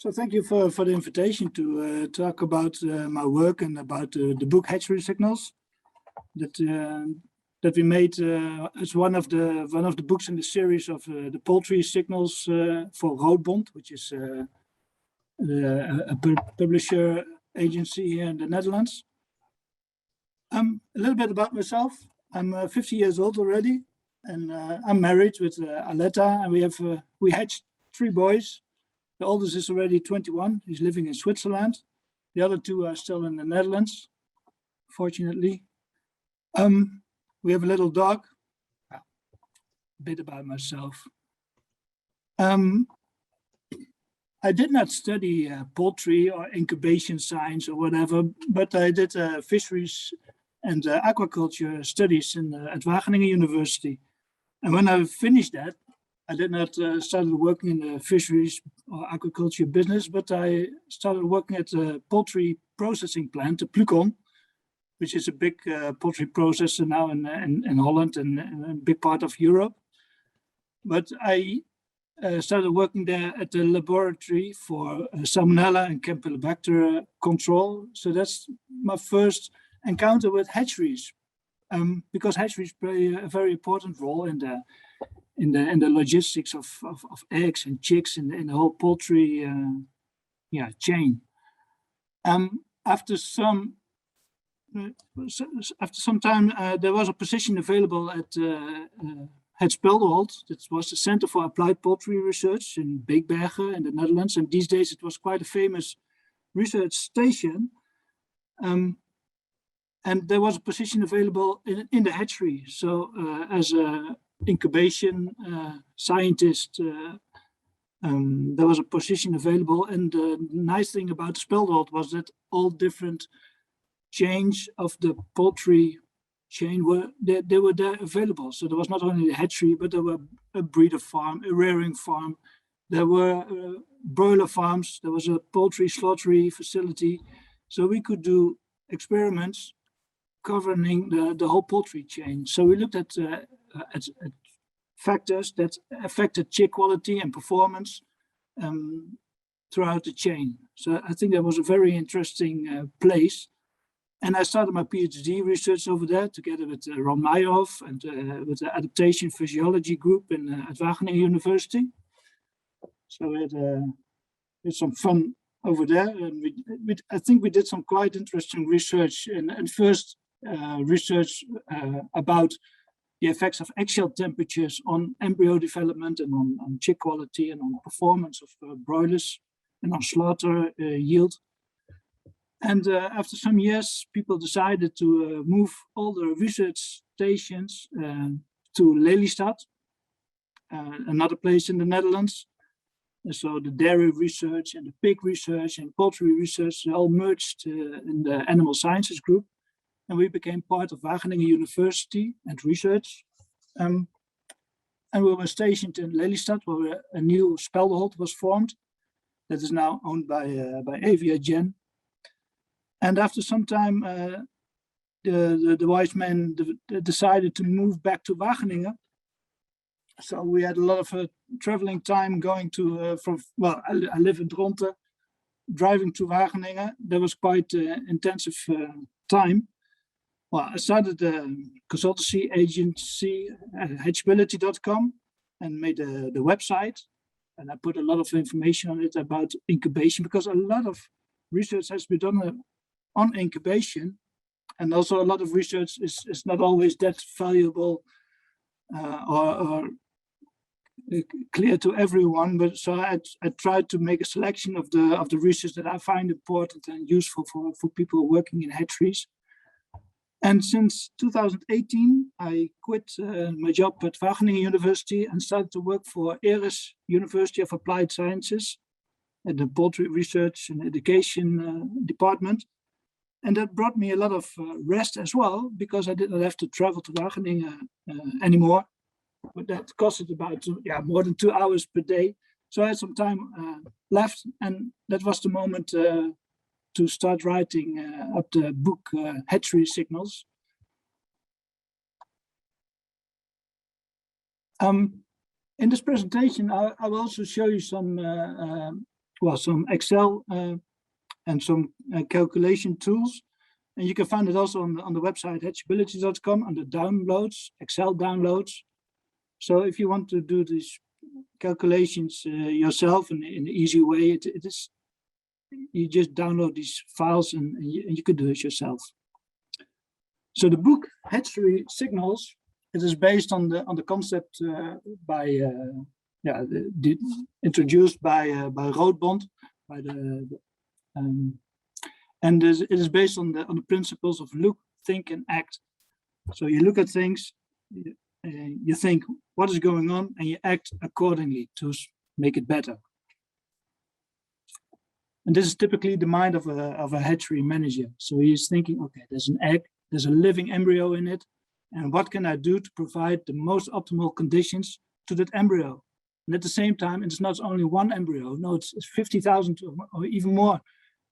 So thank you for the invitation to talk about my work and about the book Hatchery Signals that we made as one of the books in the series of the poultry signals for Roodbond, which is a publisher agency here in the Netherlands. A little bit about myself. I'm 50 years old already, and I'm married with Aletta, and we hatched 3 boys. The oldest is already 21. He's living in Switzerland. The other 2 are still in the Netherlands, fortunately. We have a little dog. A bit about myself. I did not study poultry or incubation science or whatever, but I did fisheries and aquaculture studies at Wageningen University. And when I finished that, I did not start working in the fisheries or aquaculture business, but I started working at a poultry processing plant, the Plukon, which is a big poultry processor now in Holland and a big part of Europe. But I started working there at the laboratory for Salmonella and Campylobacter control. So that's my first encounter with hatcheries, because hatcheries play a very important role in the logistics of eggs and chicks in the whole poultry chain. After some time, there was a position available at Het Speldeholt. That was the Center for Applied Poultry Research in Beekbergen in the Netherlands. And these days it was quite a famous research station. And there was a position available in the hatchery. So as a incubation scientist, there was a position available. And the nice thing about the Speldeholt was that all different chains of the poultry chain were there available. So there was not only a hatchery, but there were a breeder farm, a rearing farm. There were broiler farms. There was a poultry slaughtery facility. So we could do experiments covering the whole poultry chain. So we looked at factors that affected chick quality and performance throughout the chain. So I think that was a very interesting place. And I started my PhD research over there together with Ron Meyerhoff and with the Adaptation Physiology group at Wageningen University. So we had some fun over there. And I think we did some quite interesting research and first research about the effects of egg-shell temperatures on embryo development and on chick quality and on performance of broilers and on slaughter yield. And after some years, people decided to move all the research stations to Lelystad, another place in the Netherlands. And so the dairy research and the pig research and poultry research all merged in the animal sciences group. And we became part of Wageningen University and research. And we were stationed in Lelystad, where a new Speldeholt was formed that is now owned by AviaGen. And after some time, the wise men decided to move back to Wageningen. So we had a lot of traveling time going to, I live in Dronten, driving to Wageningen. That was quite intensive time. Well, I started a consultancy agency at hatchability.com and made the website. And I put a lot of information on it about incubation, because a lot of research has been done on incubation. And also a lot of research is not always that valuable or clear to everyone. But so I tried to make a selection of the research that I find important and useful for people working in hatcheries. And since 2018, I quit my job at Wageningen University and started to work for ERES, University of Applied Sciences, at the Poultry Research and Education department. And that brought me a lot of rest as well, because I did not have to travel to Wageningen anymore. But that costed about more than 2 hours per day. So I had some time left, and that was the moment to start writing up the book Hatchery Signals. In this presentation, I will also show you some well, some Excel and some calculation tools. And you can find it also on the website hatchability.com under downloads, Excel downloads. So if you want to do these calculations yourself in an easy way, it is, you just download these files and you could do it yourself. So the book Hatchery Signals, it is based on the concept introduced by Roodbond, and it is based on the principles of look, think, and act. So you look at things, you think what is going on, and you act accordingly to make it better. And this is typically the mind of a hatchery manager. So he's thinking, okay, there's an egg, there's a living embryo in it, and what can I do to provide the most optimal conditions to that embryo? And at the same time, it's not only one embryo, no, it's 50,000 or even more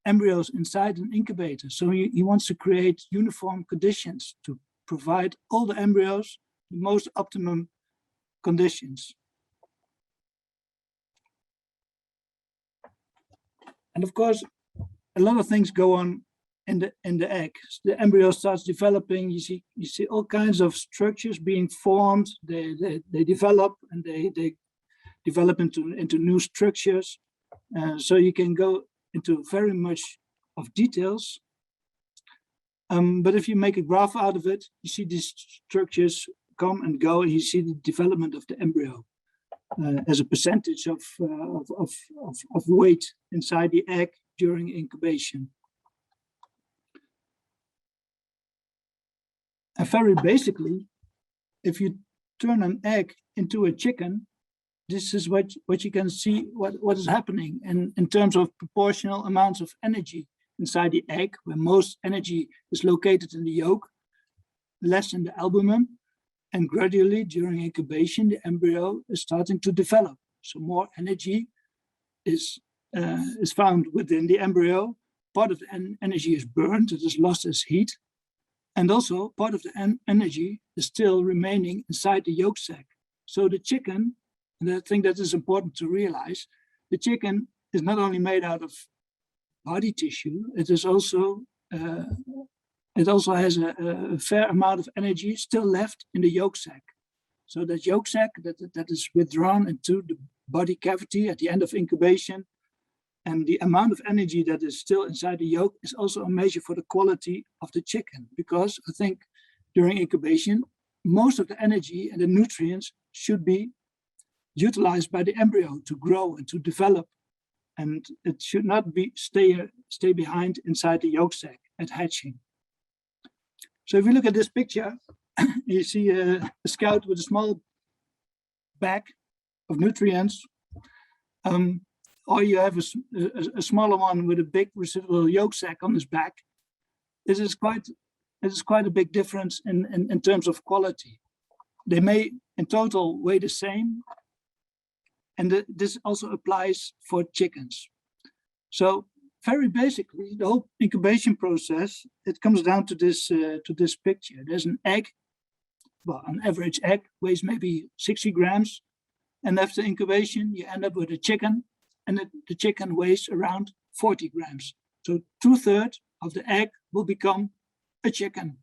embryos inside an incubator. So he wants to create uniform conditions to provide all the embryos the most optimum conditions. And of course, a lot of things go on in the egg. So the embryo starts developing. You see all kinds of structures being formed. They develop, and they develop into new structures. So you can go into very much of details. But if you make a graph out of it, you see these structures come and go, and you see the development of the embryo as a percentage of weight inside the egg during incubation. And very basically, if you turn an egg into a chicken, this is what you can see what is happening in terms of proportional amounts of energy inside the egg, where most energy is located in the yolk, less in the albumen, and gradually during incubation, the embryo is starting to develop. So more energy is found within the embryo. Part of the energy is burned, it is lost as heat. And also part of the energy is still remaining inside the yolk sac. So the chicken, and I think that is important to realize, the chicken is not only made out of body tissue, it is also it also has a fair amount of energy still left in the yolk sac. So that yolk sac that is withdrawn into the body cavity at the end of incubation, and the amount of energy that is still inside the yolk is also a measure for the quality of the chicken, because I think during incubation, most of the energy and the nutrients should be utilized by the embryo to grow and to develop, and it should not be stay behind inside the yolk sac at hatching. So if you look at this picture, you see a scout with a small bag of nutrients, or you have a smaller one with a big residual yolk sac on his back. This is quite a big difference in terms of quality. They may in total weigh the same, and this also applies for chickens. So very basically, the whole incubation process, it comes down to this picture. There's an egg. Well, an average egg weighs maybe 60 grams. And after incubation, you end up with a chicken, and the chicken weighs around 40 grams. So 2/3 of the egg will become a chicken.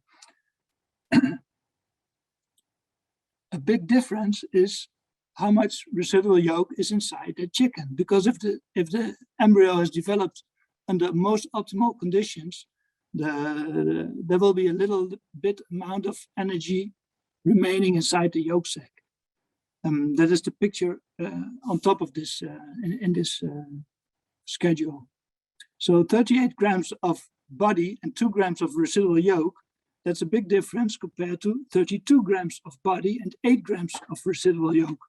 A big difference is how much residual yolk is inside the chicken, because if the embryo is developed under most optimal conditions, there will be a little bit amount of energy remaining inside the yolk sac. That is the picture on top of this in this schedule. So 38 grams of body and 2 grams of residual yolk, that's a big difference compared to 32 grams of body and 8 grams of residual yolk.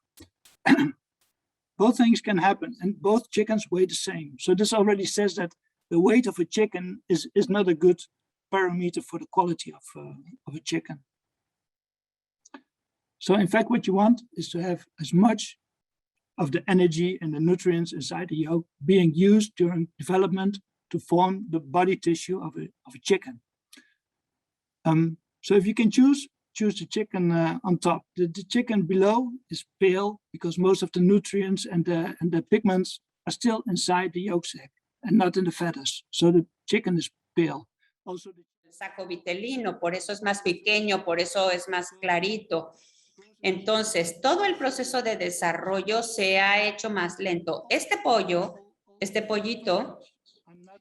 Both things can happen, and both chickens weigh the same. So this already says that the weight of a chicken is not a good parameter for the quality of a chicken. So in fact, what you want is to have as much of the energy and the nutrients inside the yolk being used during development to form the body tissue of a chicken. So if you can choose the chicken on top. The chicken below is pale because most of the nutrients and the pigments are still inside the yolk sac and not in the feathers. So the chicken is pale. Also, El saco vitelino, por eso es más pequeño, por eso es más clarito. Entonces, todo el proceso de desarrollo se ha hecho más lento. Este pollito,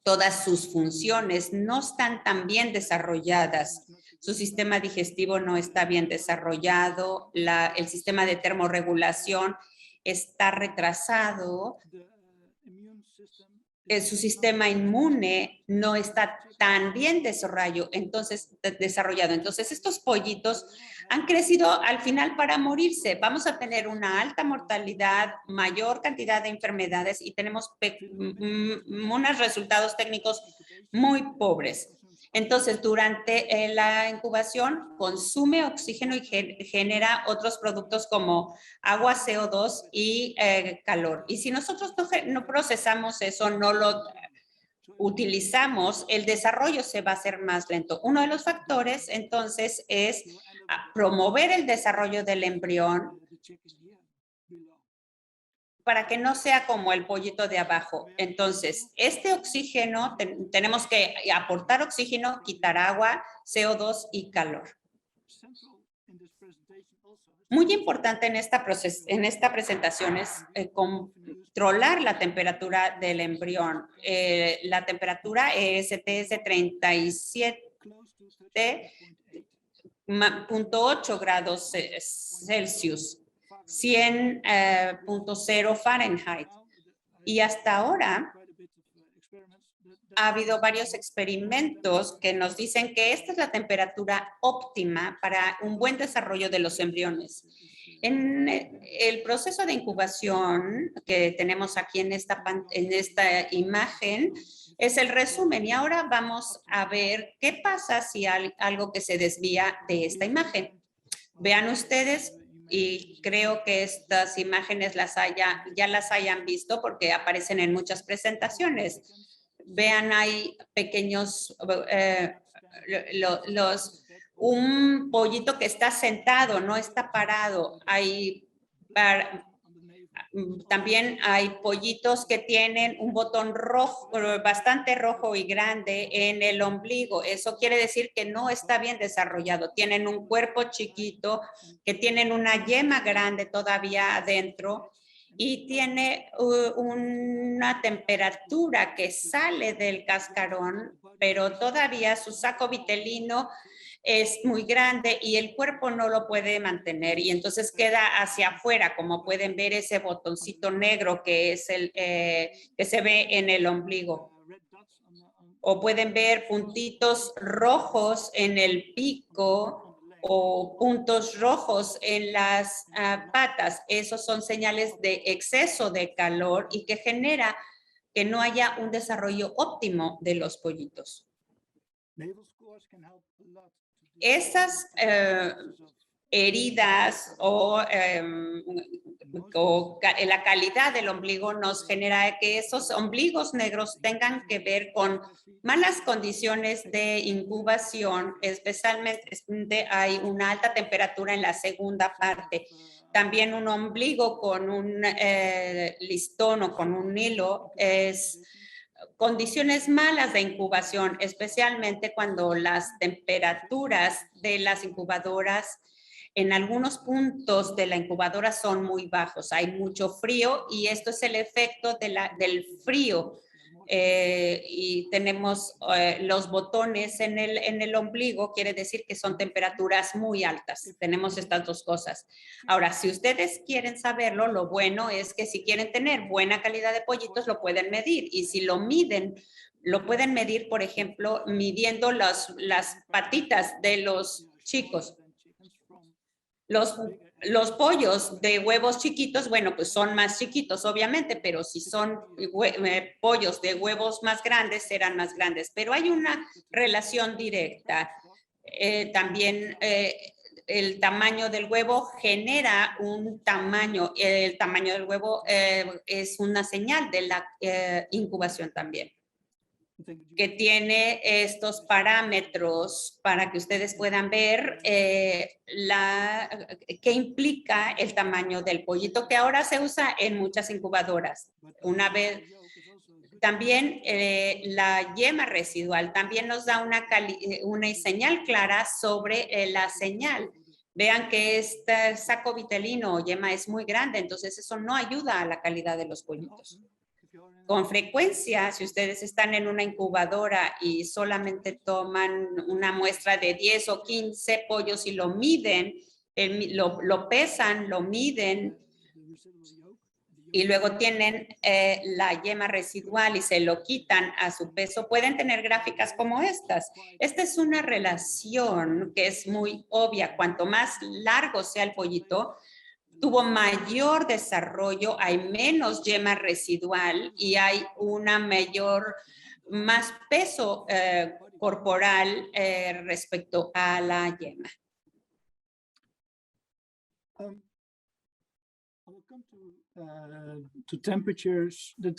todas sus funciones no están tan bien desarrolladas. Su sistema digestivo no está bien desarrollado, el sistema de termorregulación está retrasado, su sistema inmune no está tan bien desarrollado. Entonces, estos pollitos han crecido al final para morirse. Vamos a tener una alta mortalidad, mayor cantidad de enfermedades y tenemos unos resultados técnicos muy pobres. Entonces, durante la incubación, consume oxígeno y genera otros productos como agua, CO2 y calor. Y si nosotros no procesamos eso, no lo utilizamos, el desarrollo se va a hacer más lento. Uno de los factores, entonces, es promover el desarrollo del embrión para que no sea como el pollito de abajo. Entonces, este oxígeno, tenemos que aportar oxígeno, quitar agua, CO2 y calor. Muy importante en esta presentación es controlar la temperatura del embrión. La temperatura EST es de 37.8 grados Celsius. 100.0 Fahrenheit. Y hasta ahora ha habido varios experimentos que nos dicen que esta es la temperatura óptima para un buen desarrollo de los embriones. En el proceso de incubación que tenemos aquí en esta imagen es el resumen. Y ahora vamos a ver qué pasa si hay algo que se desvía de esta imagen. Vean ustedes. Y creo que estas imágenes ya las hayan visto porque aparecen en muchas presentaciones. Vean, hay pequeños, un pollito que está sentado, no está parado. También hay pollitos que tienen un botón rojo, bastante rojo y grande en el ombligo. Eso quiere decir que no está bien desarrollado. Tienen un cuerpo chiquito, que tienen una yema grande todavía adentro y tiene una temperatura que sale del cascarón, pero todavía su saco vitelino es muy grande y el cuerpo no lo puede mantener y entonces queda hacia afuera, como pueden ver ese botoncito negro que es que se ve en el ombligo. O pueden ver puntitos rojos en el pico o puntos rojos en las patas. Esos son señales de exceso de calor y que genera que no haya un desarrollo óptimo de los pollitos. Esas heridas o la calidad del ombligo nos genera que esos ombligos negros tengan que ver con malas condiciones de incubación, especialmente hay una alta temperatura en la segunda parte. También un ombligo con un listón o con un hilo es condiciones malas de incubación, especialmente cuando las temperaturas de las incubadoras en algunos puntos de la incubadora son muy bajos. Hay mucho frío y esto es el efecto del frío. Y tenemos los botones en el ombligo, quiere decir que son temperaturas muy altas. Tenemos estas dos cosas. Ahora, si ustedes quieren saberlo, lo bueno es que si quieren tener buena calidad de pollitos, lo pueden medir. Y si lo miden, lo pueden medir, por ejemplo, midiendo las patitas de los chicos. Los pollos de huevos chiquitos, bueno, pues son más chiquitos, obviamente, pero si son pollos de huevos más grandes, serán más grandes. Pero hay una relación directa. También el tamaño del huevo genera un tamaño. El tamaño del huevo es una señal de la incubación también. que tiene estos parámetros para que ustedes puedan ver qué implica el tamaño del pollito, que ahora se usa en muchas incubadoras. Una vez, también la yema residual también nos da una señal clara sobre la señal. Vean que este saco vitelino o yema es muy grande, entonces eso no ayuda a la calidad de los pollitos. Con frecuencia, si ustedes están en una incubadora y solamente toman una muestra de 10 o 15 pollos y lo miden, lo pesan, lo miden, y luego tienen la yema residual y se lo quitan a su peso, pueden tener gráficas como estas. Esta es una relación que es muy obvia. Cuanto más largo sea el pollito, tuvo mayor desarrollo, hay menos yema residual y hay más peso corporal respecto a la yema.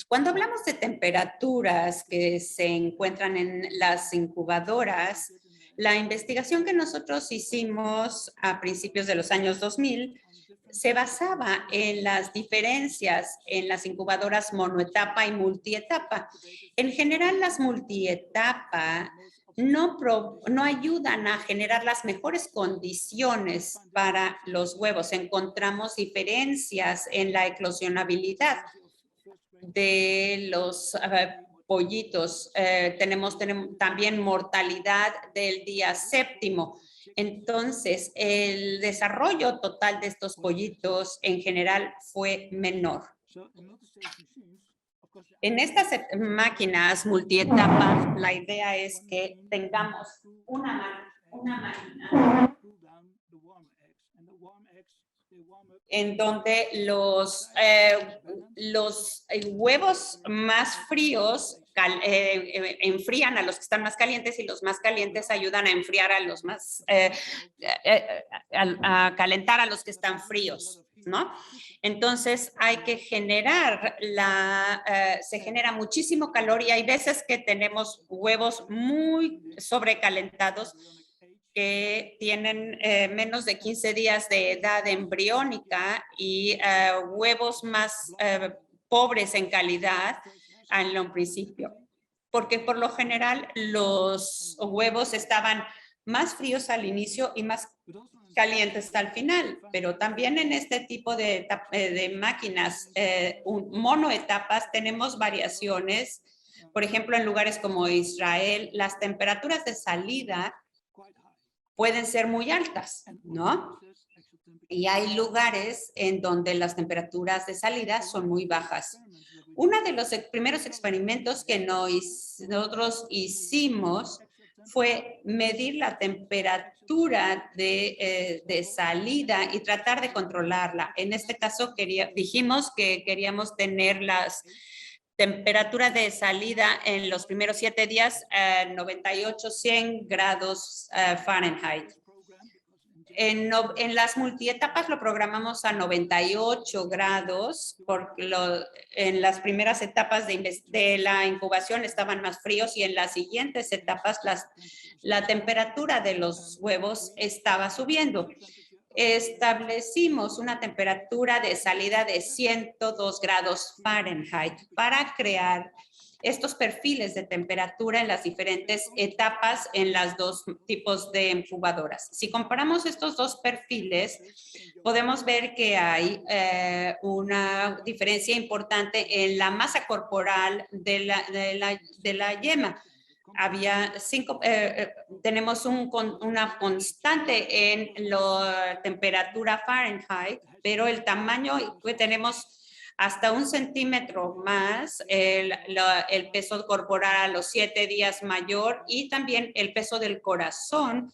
Cuando hablamos de temperaturas que se encuentran en las incubadoras, la investigación que nosotros hicimos a principios de los años 2000 se basaba en las diferencias en las incubadoras monoetapa y multietapa. En general, las multietapa no ayudan a generar las mejores condiciones para los huevos. Encontramos diferencias en la eclosionabilidad de los pollitos. Tenemos también mortalidad del día séptimo. Entonces, el desarrollo total de estos pollitos en general fue menor. En estas máquinas multietapa, la idea es que tengamos una máquina en donde los huevos más fríos enfrían a los que están más calientes y los más calientes ayudan a enfriar a los más, a calentar a los que están fríos, ¿no? Entonces hay que generar se genera muchísimo calor y hay veces que tenemos huevos muy sobrecalentados que tienen menos de 15 días de edad embriónica y huevos más pobres en calidad en un principio. Porque por lo general los huevos estaban más fríos al inicio y más calientes al final, pero también en este tipo de máquinas monoetapas tenemos variaciones. Por ejemplo, en lugares como Israel, las temperaturas de salida pueden ser muy altas, ¿no? Y hay lugares en donde las temperaturas de salida son muy bajas. Uno de los primeros experimentos que nosotros hicimos fue medir la temperatura de salida y tratar de controlarla. En este caso dijimos que queríamos tener las temperaturas de salida en los primeros 7 días, 98, 100 grados Fahrenheit. En las multietapas lo programamos a 98 grados, porque en las primeras etapas de la incubación estaban más fríos y en las siguientes etapas la temperatura de los huevos estaba subiendo. Establecimos una temperatura de salida de 102 grados Fahrenheit para crear estos perfiles de temperatura en las diferentes etapas en las dos tipos de incubadoras. Si comparamos estos dos perfiles, podemos ver que hay una diferencia importante en la masa corporal de la yema. Tenemos una constante en la temperatura Fahrenheit, pero el tamaño que tenemos hasta 1 centímetro más, el peso corporal a los 7 días mayor y también el peso del corazón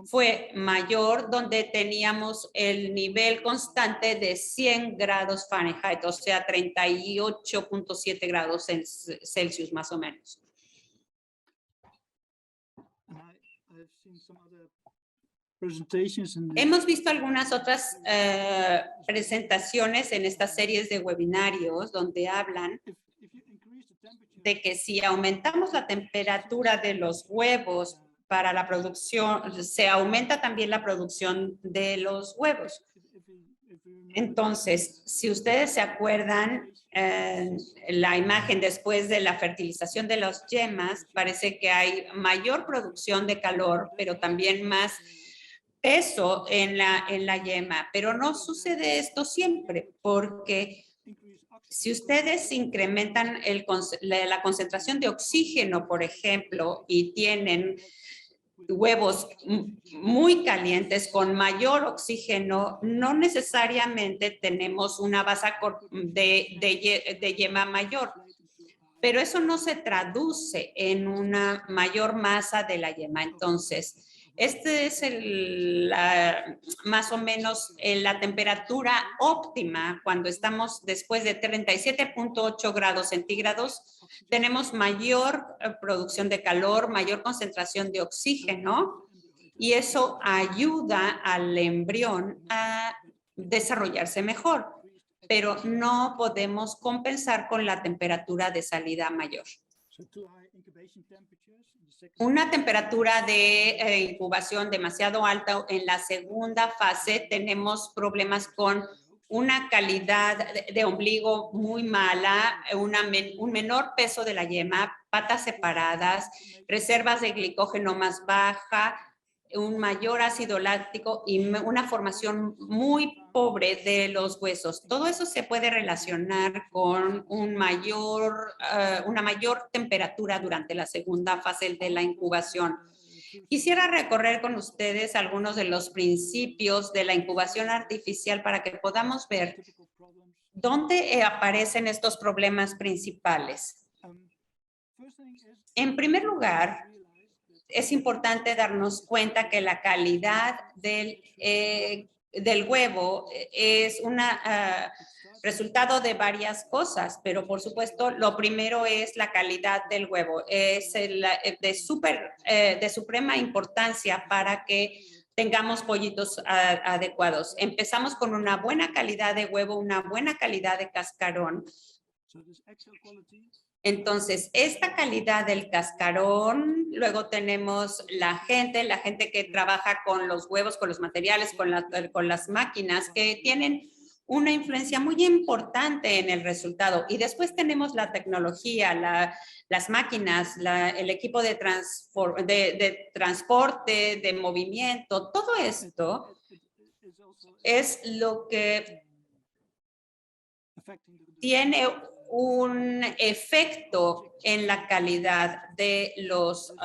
fue mayor, donde teníamos el nivel constante de 100 grados Fahrenheit, o sea, 38.7 grados Celsius más o menos. Hemos visto algunas otras presentaciones en estas series de webinarios donde hablan de que si aumentamos la temperatura de los huevos para la producción, se aumenta también la producción de los huevos. Entonces, si ustedes se acuerdan, la imagen después de la fertilización de las yemas, parece que hay mayor producción de calor, pero también más peso en la yema. Pero no sucede esto siempre, porque si ustedes incrementan la concentración de oxígeno, por ejemplo, y tienen huevos muy calientes con mayor oxígeno, no necesariamente tenemos una base de yema mayor, pero eso no se traduce en una mayor masa de la yema. Entonces, este es más o menos la temperatura óptima cuando estamos después de 37.8 grados centígrados. Tenemos mayor producción de calor, mayor concentración de oxígeno y eso ayuda al embrión a desarrollarse mejor, pero no podemos compensar con la temperatura de salida mayor. Una temperatura de incubación demasiado alta en la segunda fase, tenemos problemas con una calidad de ombligo muy mala, un menor peso de la yema, patas separadas, reservas de glicógeno más baja, un mayor ácido láctico y una formación muy pobre de los huesos. Todo eso se puede relacionar con una mayor temperatura durante la segunda fase de la incubación. Quisiera recorrer con ustedes algunos de los principios de la incubación artificial para que podamos ver dónde aparecen estos problemas principales. En primer lugar, es importante darnos cuenta que la calidad del huevo es un resultado de varias cosas, pero por supuesto lo primero es la calidad del huevo. Es de suprema importancia para que tengamos pollitos adecuados. Empezamos con una buena calidad de huevo, una buena calidad de cascarón. Entonces, esta calidad del cascarón, luego tenemos la gente que trabaja con los huevos, con los materiales, con las máquinas, que tienen una influencia muy importante en el resultado. Y después tenemos la tecnología, las máquinas, el equipo de transporte, de movimiento, todo esto es lo que tiene un efecto en la calidad de los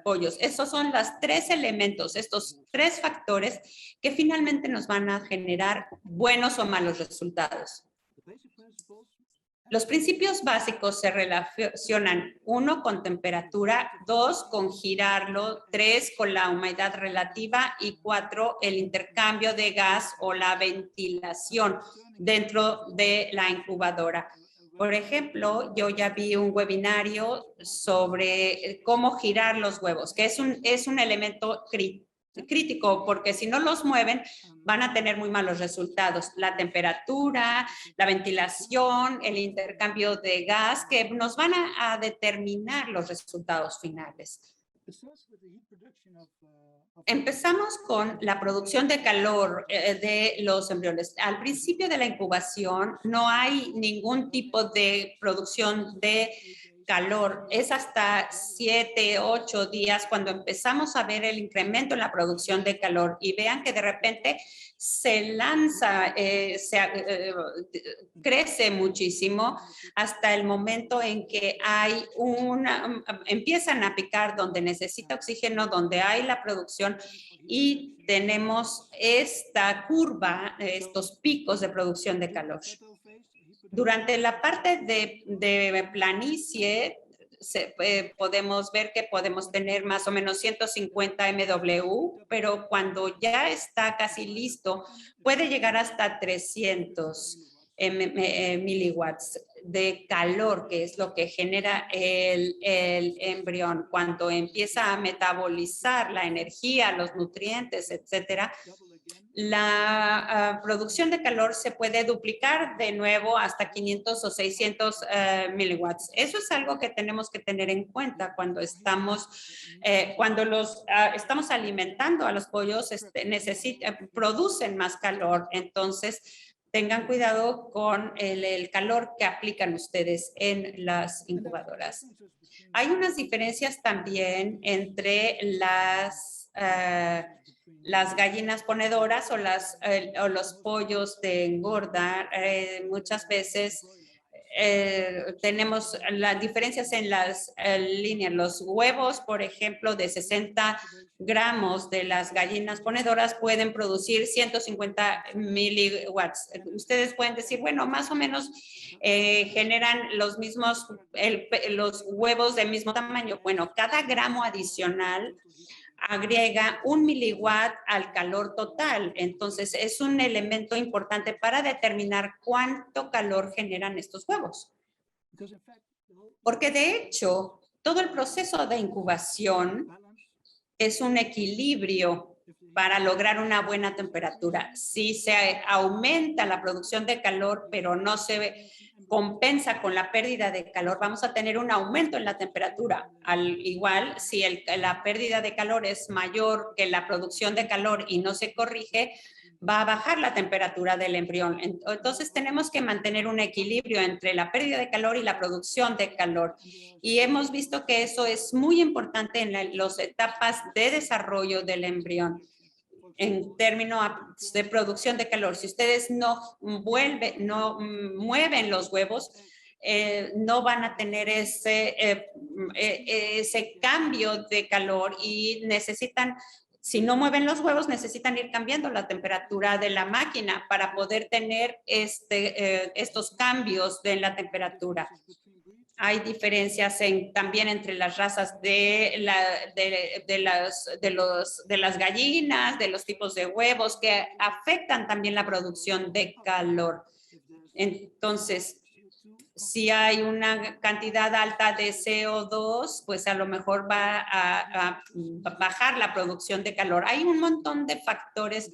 pollos. Esos son los tres elementos, estos tres factores que finalmente nos van a generar buenos o malos resultados. Los principios básicos se relacionan, 1, con temperatura, 2, con girarlo, 3, con la humedad relativa y 4, el intercambio de gas o la ventilación dentro de la incubadora. Por ejemplo, yo ya vi un webinario sobre cómo girar los huevos, que es un elemento crítico, porque si no los mueven, van a tener muy malos resultados. La temperatura, la ventilación, el intercambio de gas, que nos van a determinar los resultados finales. Empezamos con la producción de calor de los embriones. Al principio de la incubación no hay ningún tipo de producción de calor. Es hasta 7, 8 días cuando empezamos a ver el incremento en la producción de calor y vean que de repente se lanza, crece muchísimo hasta el momento en que hay empiezan a picar donde necesita oxígeno, donde hay la producción y tenemos esta curva, estos picos de producción de calor. Durante la parte de planicie, podemos ver que podemos tener más o menos 150 MW, pero cuando ya está casi listo, puede llegar hasta 300 miliwatts de calor, que es lo que genera el embrión. Cuando empieza a metabolizar la energía, los nutrientes, etcétera, la producción de calor se puede duplicar de nuevo hasta 500 o 600 miliwatts. Eso es algo que tenemos que tener en cuenta cuando estamos alimentando a los pollos, producen más calor. Entonces, tengan cuidado con el calor que aplican ustedes en las incubadoras. Hay unas diferencias también entre las gallinas ponedoras o los pollos de engorda. Muchas veces tenemos las diferencias en las líneas. Los huevos, por ejemplo, de 60 gramos de las gallinas ponedoras pueden producir 150 miliwatts. Ustedes pueden decir, bueno, más o menos generan los mismos, los huevos del mismo tamaño. Bueno, cada gramo adicional agrega 1 miliwatt al calor total. Entonces, es un elemento importante para determinar cuánto calor generan estos huevos. Porque, de hecho, todo el proceso de incubación es un equilibrio para lograr una buena temperatura. Si se aumenta la producción de calor, pero no se compensa con la pérdida de calor, vamos a tener un aumento en la temperatura. Al igual, si la pérdida de calor es mayor que la producción de calor y no se corrige, va a bajar la temperatura del embrión. Entonces, tenemos que mantener un equilibrio entre la pérdida de calor y la producción de calor. Y hemos visto que eso es muy importante en las etapas de desarrollo del embrión. En términos de producción de calor, si ustedes no mueven los huevos, no van a tener ese cambio de calor y necesitan, si no mueven los huevos, necesitan ir cambiando la temperatura de la máquina para poder tener estos cambios de la temperatura. Hay diferencias también entre las razas de las gallinas, de los tipos de huevos que afectan también la producción de calor. Entonces, si hay una cantidad alta de CO2, pues a lo mejor va a bajar la producción de calor. Hay un montón de factores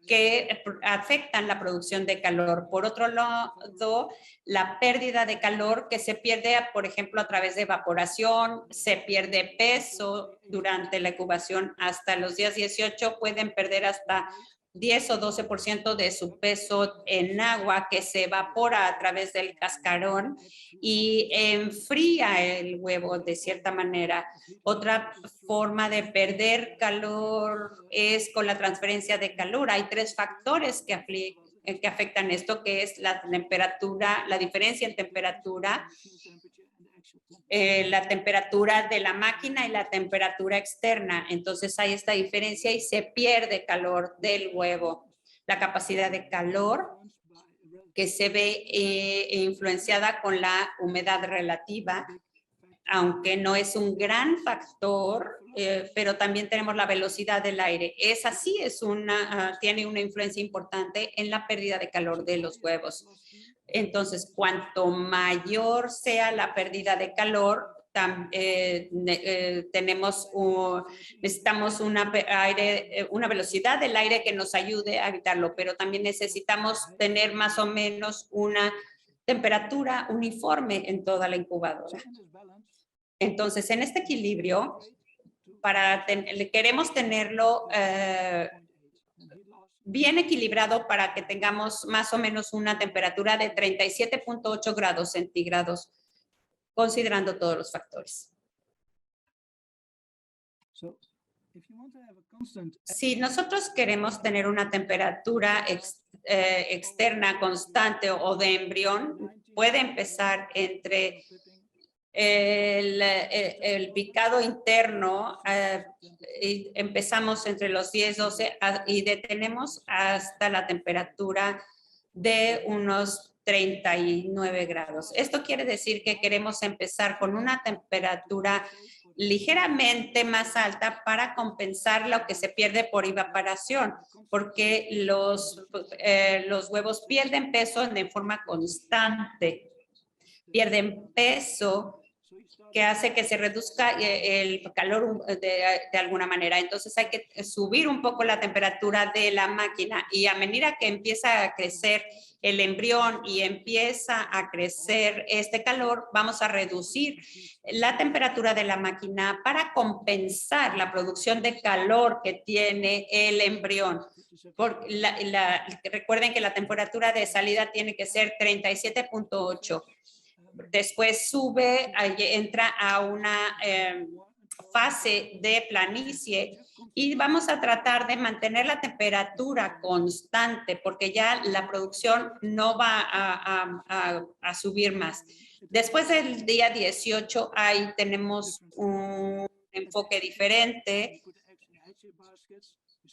que afectan la producción de calor. Por otro lado, la pérdida de calor que se pierde, por ejemplo, a través de evaporación, se pierde peso durante la incubación. Hasta los días 18 pueden perder hasta 10 o 12% de su peso en agua que se evapora a través del cascarón y enfría el huevo de cierta manera. Otra forma de perder calor es con la transferencia de calor. Hay 3 factores que afectan esto, que es la temperatura, la diferencia en temperatura, la temperatura de la máquina y la temperatura externa. Entonces hay esta diferencia y se pierde calor del huevo. La capacidad de calor que se ve influenciada con la humedad relativa, aunque no es un gran factor, pero también tenemos la velocidad del aire. Esa sí tiene una influencia importante en la pérdida de calor de los huevos. Entonces, cuanto mayor sea la pérdida de calor, necesitamos una velocidad del aire que nos ayude a evitarlo, pero también necesitamos tener más o menos una temperatura uniforme en toda la incubadora. Entonces, en este equilibrio, queremos tenerlo bien equilibrado para que tengamos más o menos una temperatura de 37.8 grados centígrados, considerando todos los factores. Si nosotros queremos tener una temperatura externa constante o de embrión, puede empezar entre el picado interno, y empezamos entre los 10, 12 y detenemos hasta la temperatura de unos 39 grados. Esto quiere decir que queremos empezar con una temperatura ligeramente más alta para compensar lo que se pierde por evaporación, porque los huevos pierden peso de forma constante. Pierden peso que hace que se reduzca el calor de alguna manera. Entonces hay que subir un poco la temperatura de la máquina y a medida que empieza a crecer el embrión y empieza a crecer este calor, vamos a reducir la temperatura de la máquina para compensar la producción de calor que tiene el embrión. Recuerden que la temperatura de salida tiene que ser 37.8. Después sube, entra a una fase de planicie y vamos a tratar de mantener la temperatura constante porque ya la producción no va a subir más. Después del día 18, ahí tenemos un enfoque diferente.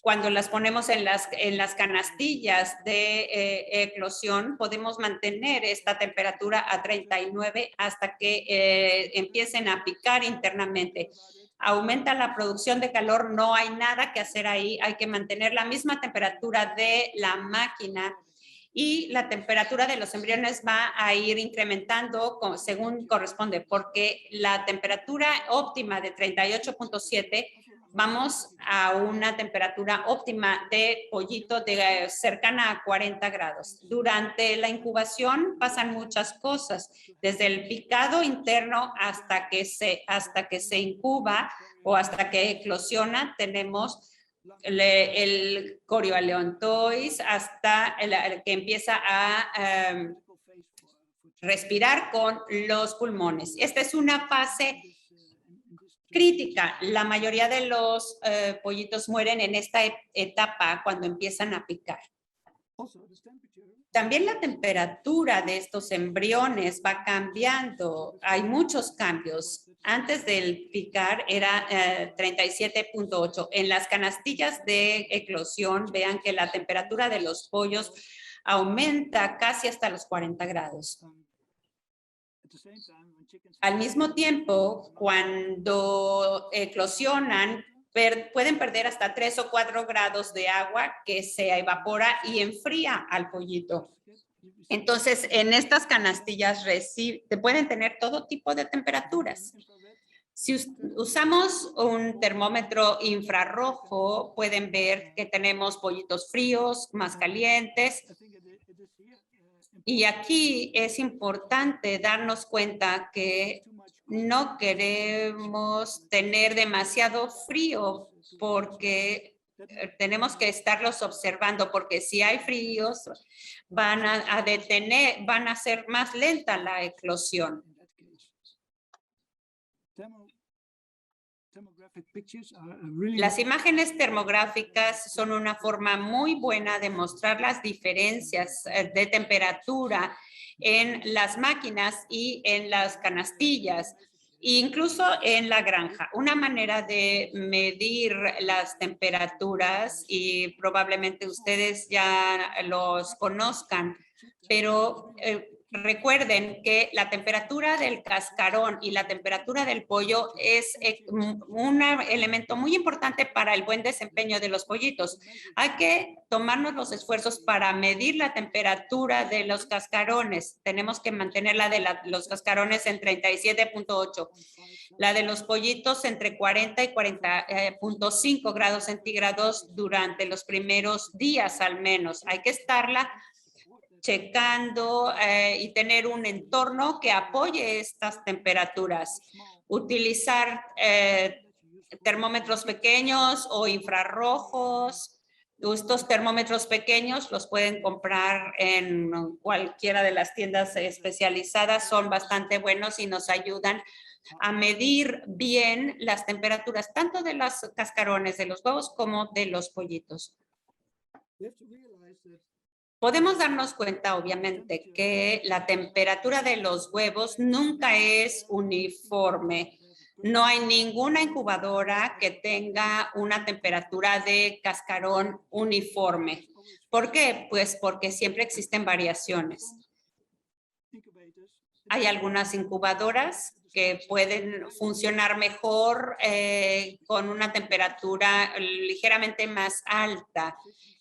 Cuando las ponemos en las canastillas de eclosión, podemos mantener esta temperatura a 39 hasta que empiecen a picar internamente. Aumenta la producción de calor, no hay nada que hacer ahí, hay que mantener la misma temperatura de la máquina y la temperatura de los embriones va a ir incrementando según corresponde, porque la temperatura óptima de 38.7 vamos a una temperatura óptima de pollito cercana a 40 grados. Durante la incubación pasan muchas cosas, desde el picado interno hasta que se incuba o hasta que eclosiona, tenemos el corioaleontois hasta el que empieza a respirar con los pulmones. Esta es una fase crítica. La mayoría de los pollitos mueren en esta etapa cuando empiezan a picar. También la temperatura de estos embriones va cambiando. Hay muchos cambios. Antes del picar era 37.8. En las canastillas de eclosión, vean que la temperatura de los pollos aumenta casi hasta los 40 grados. Al mismo tiempo, cuando eclosionan, pueden perder hasta 3 o 4 grados de agua que se evapora y enfría al pollito. Entonces, en estas canastillas pueden tener todo tipo de temperaturas. Si usamos un termómetro infrarrojo, pueden ver que tenemos pollitos fríos, más calientes. Y aquí es importante darnos cuenta que no queremos tener demasiado frío porque tenemos que estarlos observando porque si hay fríos van a hacer más lenta la eclosión. Las imágenes termográficas son una forma muy buena de mostrar las diferencias de temperatura en las máquinas y en las canastillas, incluso en la granja. Una manera de medir las temperaturas, y probablemente ustedes ya los conozcan, pero recuerden que la temperatura del cascarón y la temperatura del pollo es un elemento muy importante para el buen desempeño de los pollitos. Hay que tomarnos los esfuerzos para medir la temperatura de los cascarones. Tenemos que mantener la de los cascarones en 37.8. La de los pollitos entre 40 y 40.5 grados centígrados durante los primeros días al menos. Hay que estarla checando y tener un entorno que apoye estas temperaturas. Utilizar termómetros pequeños o infrarrojos. Estos termómetros pequeños los pueden comprar en cualquiera de las tiendas especializadas. Son bastante buenos y nos ayudan a medir bien las temperaturas tanto de los cascarones, de los huevos, como de los pollitos. Podemos darnos cuenta, obviamente, que la temperatura de los huevos nunca es uniforme. No hay ninguna incubadora que tenga una temperatura de cascarón uniforme. ¿Por qué? Pues porque siempre existen variaciones. Hay algunas incubadoras que pueden funcionar mejor con una temperatura ligeramente más alta,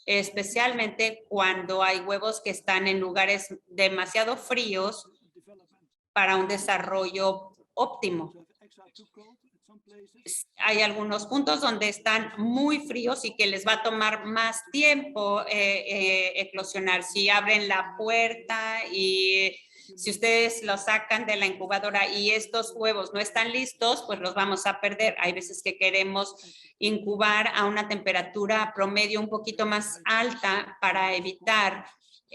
especialmente cuando hay huevos que están en lugares demasiado fríos para un desarrollo óptimo. Hay algunos puntos donde están muy fríos y que les va a tomar más tiempo eclosionar. Si abren la puerta y si ustedes los sacan de la incubadora y estos huevos no están listos, pues los vamos a perder. Hay veces que queremos incubar a una temperatura promedio un poquito más alta para evitar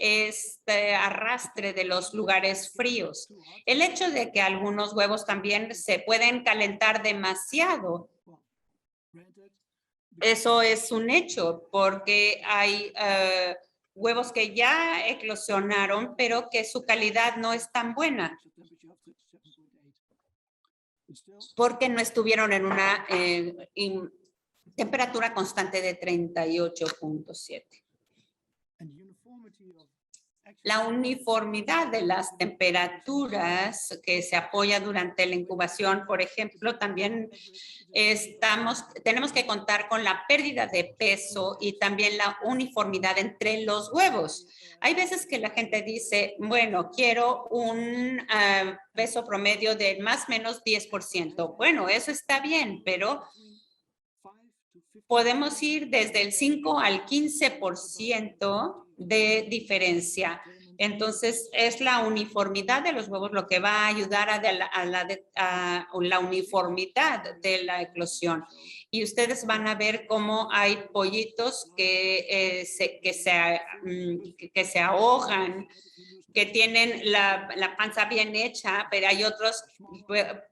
este arrastre de los lugares fríos. El hecho de que algunos huevos también se pueden calentar demasiado, eso es un hecho, porque hay huevos que ya eclosionaron, pero que su calidad no es tan buena, porque no estuvieron en una temperatura constante de 38.7. La uniformidad de las temperaturas que se apoya durante la incubación, por ejemplo, también tenemos que contar con la pérdida de peso y también la uniformidad entre los huevos. Hay veces que la gente dice, bueno, quiero un peso promedio de más o menos 10%. Bueno, eso está bien, pero podemos ir desde el 5 al 15% de diferencia. Entonces, es la uniformidad de los huevos lo que va a ayudar a la uniformidad de la eclosión. Y ustedes van a ver cómo hay pollitos que se ahogan, que tienen la panza bien hecha, pero hay otros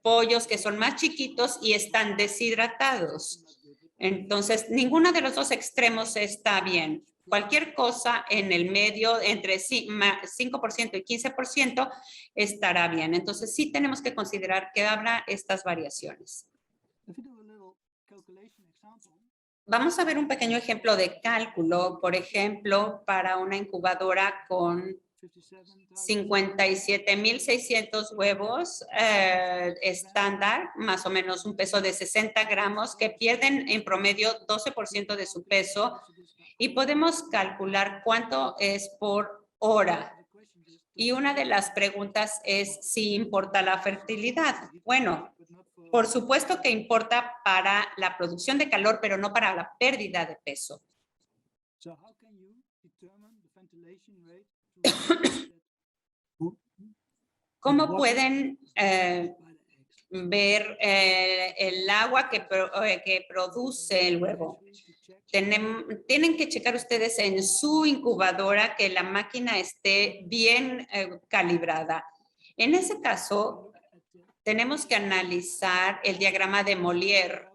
pollos que son más chiquitos y están deshidratados. Entonces, ninguno de los dos extremos está bien. Cualquier cosa en el medio, entre 5% y 15%, estará bien. Entonces, sí tenemos que considerar que habrá estas variaciones. Vamos a ver un pequeño ejemplo de cálculo, por ejemplo, para una incubadora con 57,600 huevos estándar, más o menos un peso de 60 gramos, que pierden en promedio 12% de su peso, y podemos calcular cuánto es por hora. Y una de las preguntas es si importa la fertilidad. Bueno, por supuesto que importa para la producción de calor, pero no para la pérdida de peso. ¿Cómo pueden ver el agua que produce el huevo? Tienen que checar ustedes en su incubadora que la máquina esté bien calibrada. En ese caso, tenemos que analizar el diagrama de Molière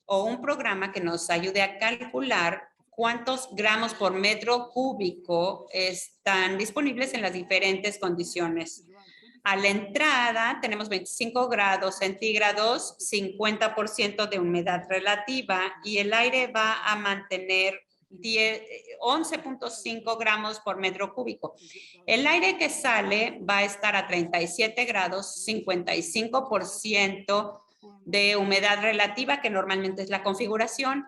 o un programa que nos ayude a calcular cuántos gramos por metro cúbico están disponibles en las diferentes condiciones. A la entrada tenemos 25 grados centígrados, 50% de humedad relativa y el aire va a mantener 11.5 gramos por metro cúbico. El aire que sale va a estar a 37 grados, 55% de humedad relativa, que normalmente es la configuración,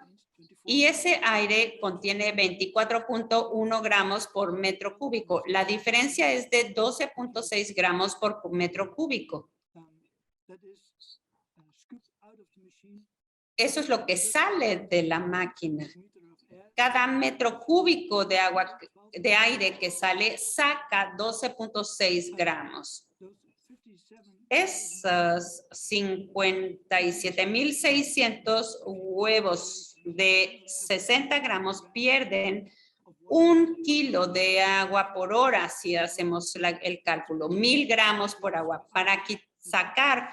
y ese aire contiene 24.1 gramos por metro cúbico. La diferencia es de 12.6 gramos por metro cúbico. Eso es lo que sale de la máquina. Cada metro cúbico de aire que sale saca 12.6 gramos. Esos 57,600 huevos de 60 gramos pierden 1 kilo de agua por hora si hacemos el cálculo, 1,000 gramos por agua. Para sacar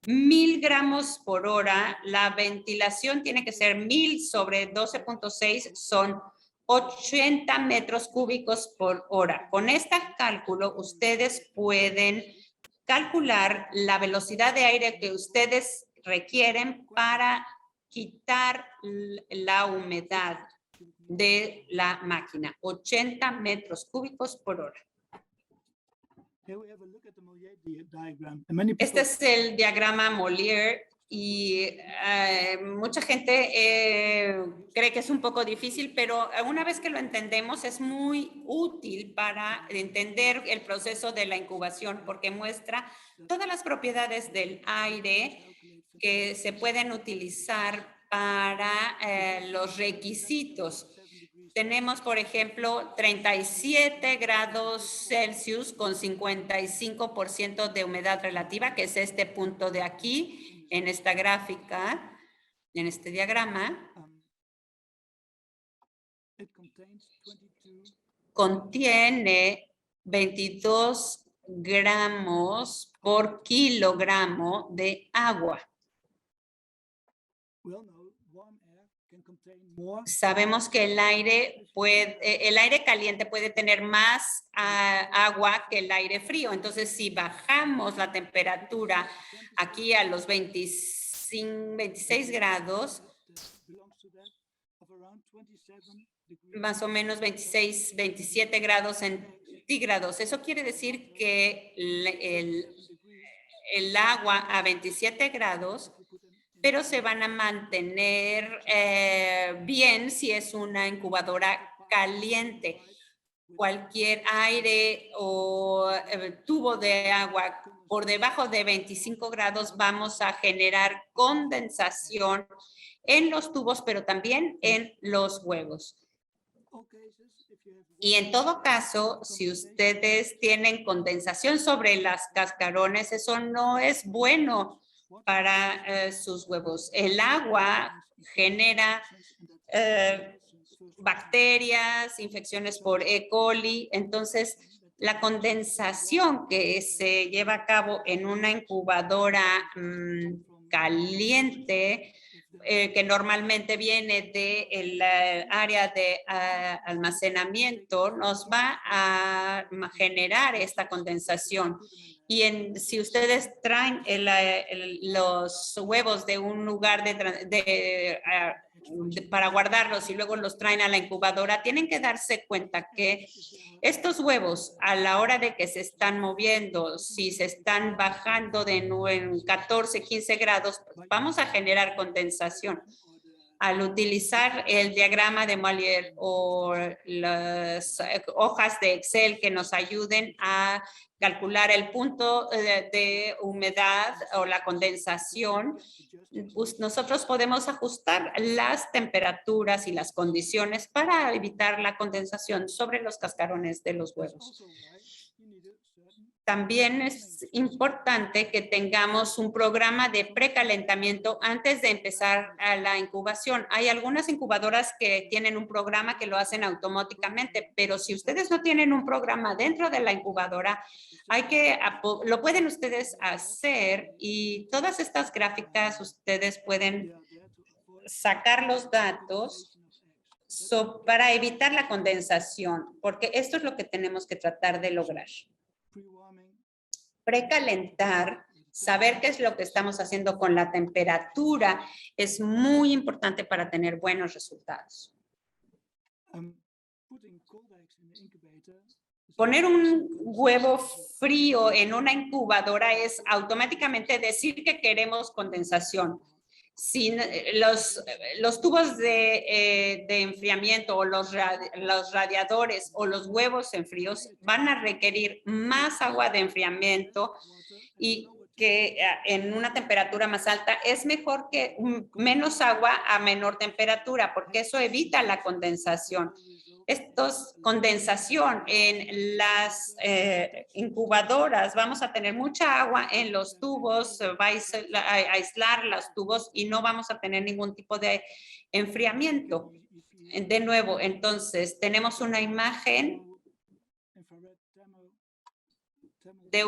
1,000 gramos por hora, la ventilación tiene que ser 1,000 sobre 12.6, son 80 metros cúbicos por hora. Con este cálculo, ustedes pueden calcular la velocidad de aire que ustedes requieren para quitar la humedad de la máquina, 80 metros cúbicos por hora. Este es el diagrama Molière Y mucha gente cree que es un poco difícil, pero una vez que lo entendemos es muy útil para entender el proceso de la incubación porque muestra todas las propiedades del aire que se pueden utilizar para los requisitos. Tenemos, por ejemplo, 37 grados Celsius con 55% de humedad relativa, que es este punto de aquí, en esta gráfica, en este diagrama. Contiene 22 gramos por kilogramo de agua. Sabemos que el aire caliente puede tener más agua que el aire frío. Entonces, si bajamos la temperatura aquí a los 26 grados, más o menos 26, 27 grados centígrados. Eso quiere decir que el agua a 27 grados, pero se van a mantener bien si es una incubadora caliente. Cualquier aire o tubo de agua por debajo de 25 grados vamos a generar condensación en los tubos, pero también en los huevos. Y en todo caso, si ustedes tienen condensación sobre las cascarones, eso no es bueno para sus huevos. El agua genera bacterias, infecciones por E. coli. Entonces, la condensación que se lleva a cabo en una incubadora caliente, que normalmente viene del área de almacenamiento, nos va a generar esta condensación. Y si ustedes traen los huevos de un lugar para guardarlos y luego los traen a la incubadora, tienen que darse cuenta que estos huevos, a la hora de que se están moviendo, si se están bajando de 14, 15 grados, vamos a generar condensación. Al utilizar el diagrama de Mollier o las hojas de Excel que nos ayuden a calcular el punto de humedad o la condensación, nosotros podemos ajustar las temperaturas y las condiciones para evitar la condensación sobre los cascarones de los huevos. También es importante que tengamos un programa de precalentamiento antes de empezar a la incubación. Hay algunas incubadoras que tienen un programa que lo hacen automáticamente, pero si ustedes no tienen un programa dentro de la incubadora, lo pueden ustedes hacer y todas estas gráficas ustedes pueden sacar los datos para evitar la condensación, porque esto es lo que tenemos que tratar de lograr. Precalentar, saber qué es lo que estamos haciendo con la temperatura es muy importante para tener buenos resultados. Poner un huevo frío en una incubadora es automáticamente decir que queremos condensación. Sin los tubos de enfriamiento o los radiadores o los huevos en fríos van a requerir más agua de enfriamiento y que en una temperatura más alta es mejor que menos agua a menor temperatura porque eso evita la condensación. Condensación en las incubadoras, vamos a tener mucha agua en los tubos, va a aislar los tubos y no vamos a tener ningún tipo de enfriamiento. De nuevo, entonces, tenemos una imagen de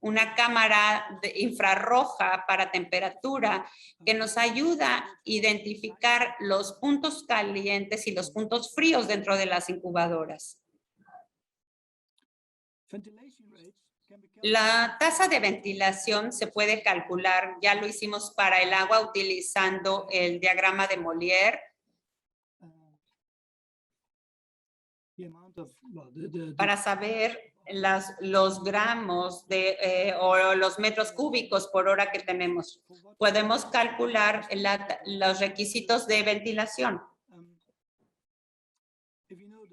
una cámara infrarroja para temperatura que nos ayuda a identificar los puntos calientes y los puntos fríos dentro de las incubadoras. La tasa de ventilación se puede calcular, ya lo hicimos para el agua utilizando el diagrama de Mollier. the amount of, well, para saber los gramos o los metros cúbicos por hora que tenemos. Podemos calcular los requisitos de ventilación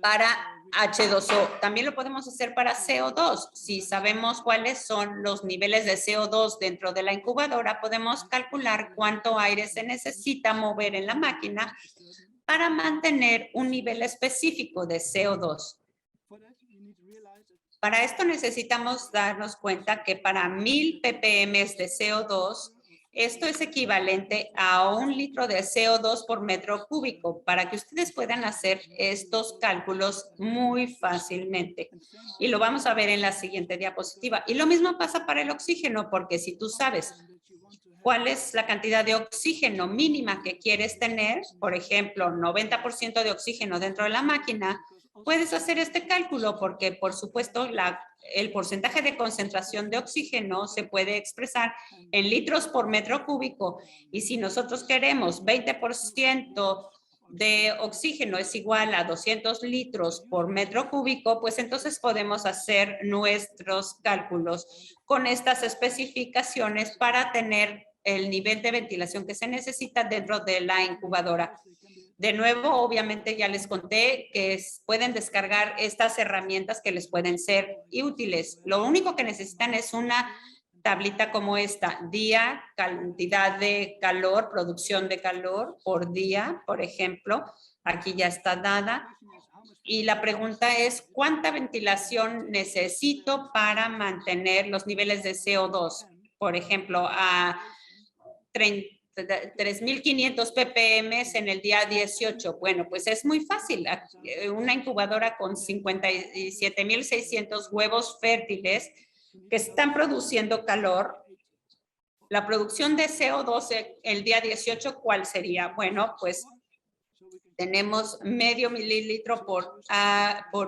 para H2O. También lo podemos hacer para CO2. Si sabemos cuáles son los niveles de CO2 dentro de la incubadora, podemos calcular cuánto aire se necesita mover en la máquina para mantener un nivel específico de CO2. Para esto necesitamos darnos cuenta que para 1000 ppm de CO2, esto es equivalente a 1 litro de CO2 por metro cúbico, para que ustedes puedan hacer estos cálculos muy fácilmente. Y lo vamos a ver en la siguiente diapositiva. Y lo mismo pasa para el oxígeno, porque si tú sabes cuál es la cantidad de oxígeno mínima que quieres tener, por ejemplo, 90% de oxígeno dentro de la máquina, puedes hacer este cálculo porque, por supuesto, el porcentaje de concentración de oxígeno se puede expresar en litros por metro cúbico. Y si nosotros queremos 20% de oxígeno es igual a 200 litros por metro cúbico, pues entonces podemos hacer nuestros cálculos con estas especificaciones para tener el nivel de ventilación que se necesita dentro de la incubadora. De nuevo, obviamente ya les conté que pueden descargar estas herramientas que les pueden ser útiles. Lo único que necesitan es una tablita como esta, día, cantidad de calor, producción de calor por día, por ejemplo. Aquí ya está dada. Y la pregunta es, ¿cuánta ventilación necesito para mantener los niveles de CO2? Por ejemplo, a 3.500 ppm en el día 18. Bueno, pues es muy fácil. Una incubadora con 57.600 huevos fértiles que están produciendo calor. La producción de CO2 el día 18, ¿cuál sería? Bueno, pues tenemos medio mililitro por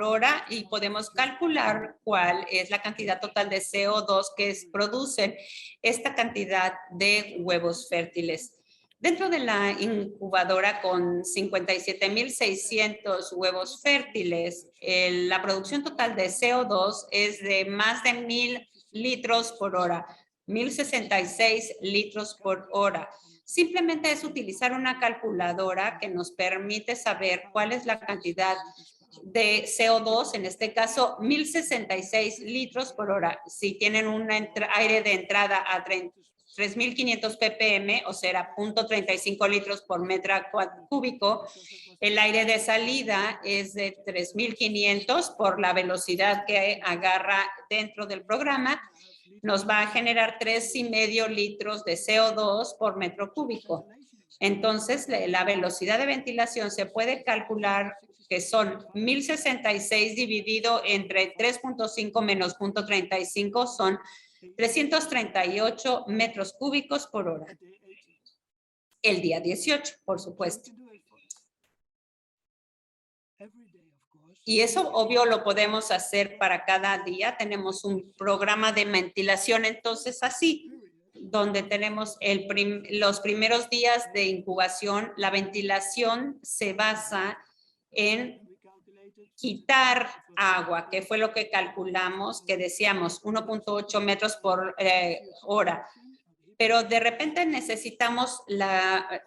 hora y podemos calcular cuál es la cantidad total de CO2 que producen esta cantidad de huevos fértiles. Dentro de la incubadora con 57.600 huevos fértiles, la producción total de CO2 es de más de 1,000 litros por hora, 1,066 litros por hora. Simplemente es utilizar una calculadora que nos permite saber cuál es la cantidad de CO2, en este caso 1,066 litros por hora. Si tienen un aire de entrada a 3.500 ppm, o sea, 0.35 litros por metro cúbico, el aire de salida es de 3.500 por la velocidad que agarra dentro del programa. Nos va a generar 3,5 litros de CO2 por metro cúbico. Entonces, la velocidad de ventilación se puede calcular que son 1,066 dividido entre 3.5 menos 0.35 son 338 metros cúbicos por hora. El día 18, por supuesto. Y eso, obvio, lo podemos hacer para cada día. Tenemos un programa de ventilación, entonces, así, donde tenemos los primeros días de incubación. La ventilación se basa en quitar agua, que fue lo que calculamos, que decíamos 1.8 metros por hora. Pero de repente necesitamos la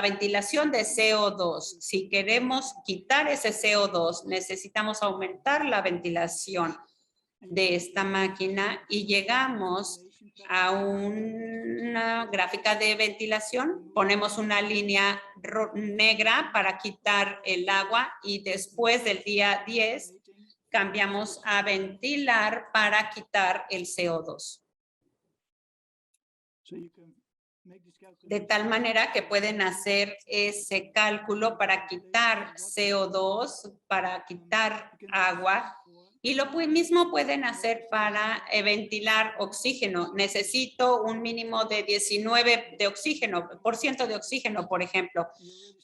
ventilación de CO2. Si queremos quitar ese CO2, necesitamos aumentar la ventilación de esta máquina y llegamos a una gráfica de ventilación. Ponemos una línea negra para quitar el agua y después del día 10 cambiamos a ventilar para quitar el CO2. De tal manera que pueden hacer ese cálculo para quitar CO2, para quitar agua, y lo mismo pueden hacer para ventilar oxígeno. Necesito un mínimo de 19% de oxígeno, por ejemplo.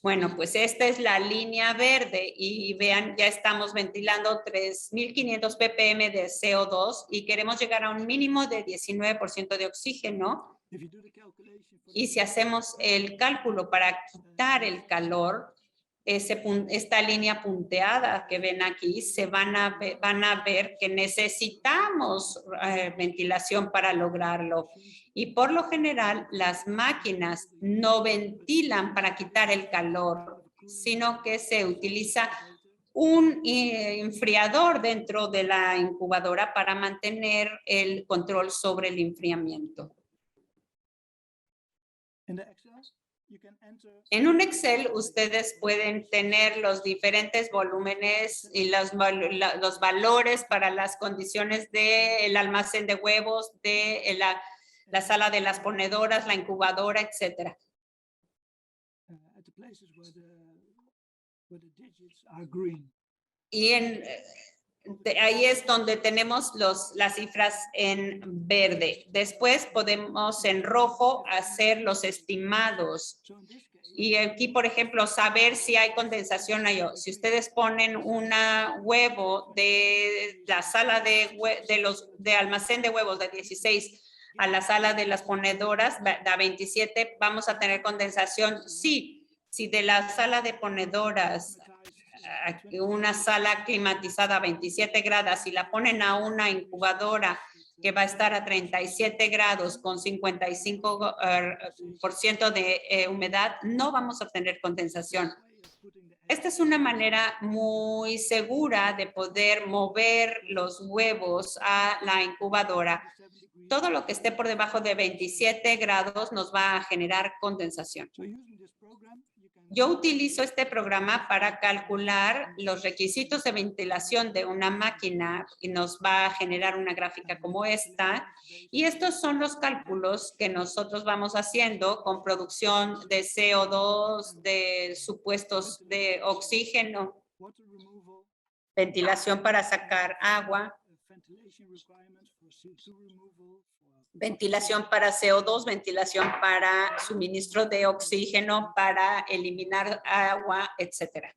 Bueno, pues esta es la línea verde y vean, ya estamos ventilando 3.500 ppm de CO2 y queremos llegar a un mínimo de 19% de oxígeno. Y si hacemos el cálculo para quitar el calor, esta línea punteada que ven aquí, van a ver que necesitamos ventilación para lograrlo. Y por lo general, las máquinas no ventilan para quitar el calor, sino que se utiliza un enfriador dentro de la incubadora para mantener el control sobre el enfriamiento. En un Excel, ustedes pueden tener los diferentes volúmenes y los valores para las condiciones del almacén de huevos, de la sala de las ponedoras, la incubadora, etcétera. Y ahí es donde tenemos las cifras en verde. Después podemos en rojo hacer los estimados. Y aquí, por ejemplo, saber si hay condensación o no. Si ustedes ponen una huevo de la sala de almacén de huevos de 16 a la sala de las ponedoras de 27, vamos a tener condensación. Sí, si de la sala de ponedoras, una sala climatizada a 27 grados, y la ponen a una incubadora que va a estar a 37 grados con 55% de humedad, no vamos a obtener condensación. Esta es una manera muy segura de poder mover los huevos a la incubadora. Todo lo que esté por debajo de 27 grados nos va a generar condensación. Yo utilizo este programa para calcular los requisitos de ventilación de una máquina y nos va a generar una gráfica como esta. Y estos son los cálculos que nosotros vamos haciendo con producción de CO2, de supuestos de oxígeno, ventilación para sacar agua, ventilación para CO2, ventilación para suministro de oxígeno, para eliminar agua, etcétera.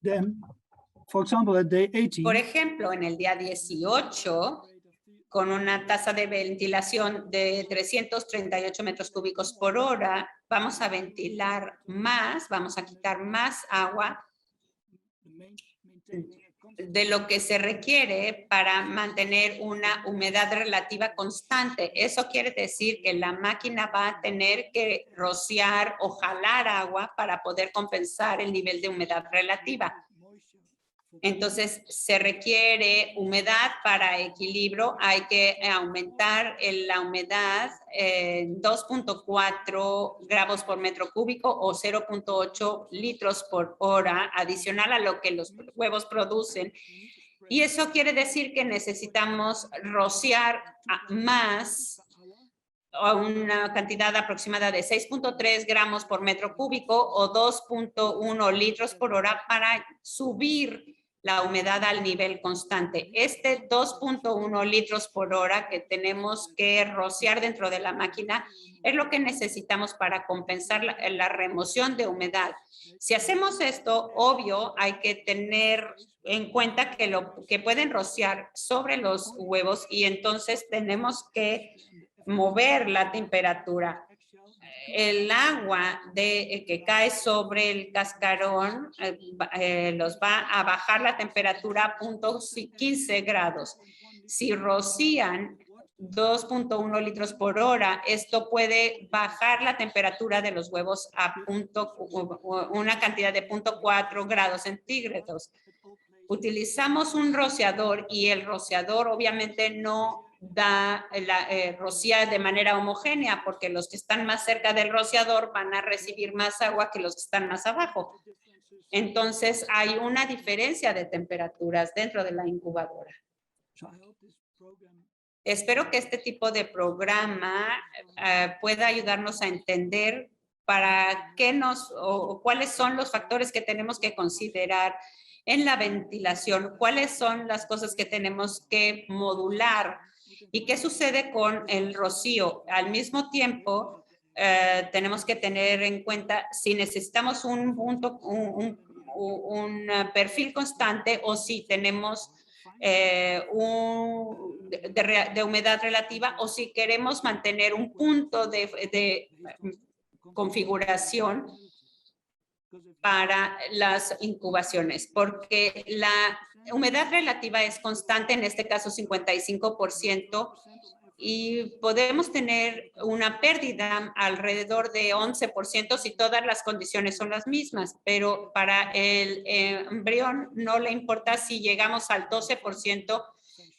Then, for example, at day 18, por ejemplo, en el día 18, con una tasa de ventilación de 338 metros cúbicos por hora, vamos a ventilar más, vamos a quitar más agua de lo que se requiere para mantener una humedad relativa constante. Eso quiere decir que la máquina va a tener que rociar o jalar agua para poder compensar el nivel de humedad relativa. Entonces, se requiere humedad para equilibrio. Hay que aumentar la humedad 2.4 gramos por metro cúbico o 0.8 litros por hora, adicional a lo que los huevos producen. Y eso quiere decir que necesitamos rociar más, a una cantidad aproximada de 6.3 gramos por metro cúbico o 2.1 litros por hora para subir la humedad al nivel constante. Este 2.1 litros por hora que tenemos que rociar dentro de la máquina es lo que necesitamos para compensar la remoción de humedad. Si hacemos esto, obvio, hay que tener en cuenta que pueden rociar sobre los huevos y entonces tenemos que mover la temperatura. El agua que cae sobre el cascarón los va a bajar la temperatura a 0.15 grados. Si rocían 2.1 litros por hora, esto puede bajar la temperatura de los huevos a una cantidad de 0.4 grados centígrados. Utilizamos un rociador y el rociador obviamente no rocía de manera homogénea porque los que están más cerca del rociador van a recibir más agua que los que están más abajo. Entonces hay una diferencia de temperaturas dentro de la incubadora. Espero que este tipo de programa pueda ayudarnos a entender para qué o cuáles son los factores que tenemos que considerar en la ventilación, cuáles son las cosas que tenemos que modular y qué sucede con el rocío. Al mismo tiempo, tenemos que tener en cuenta si necesitamos un perfil constante o si tenemos de humedad relativa o si queremos mantener un punto de configuración para las incubaciones, porque la humedad relativa es constante, en este caso 55%, y podemos tener una pérdida alrededor de 11% si todas las condiciones son las mismas, pero para el embrión no le importa si llegamos al 12%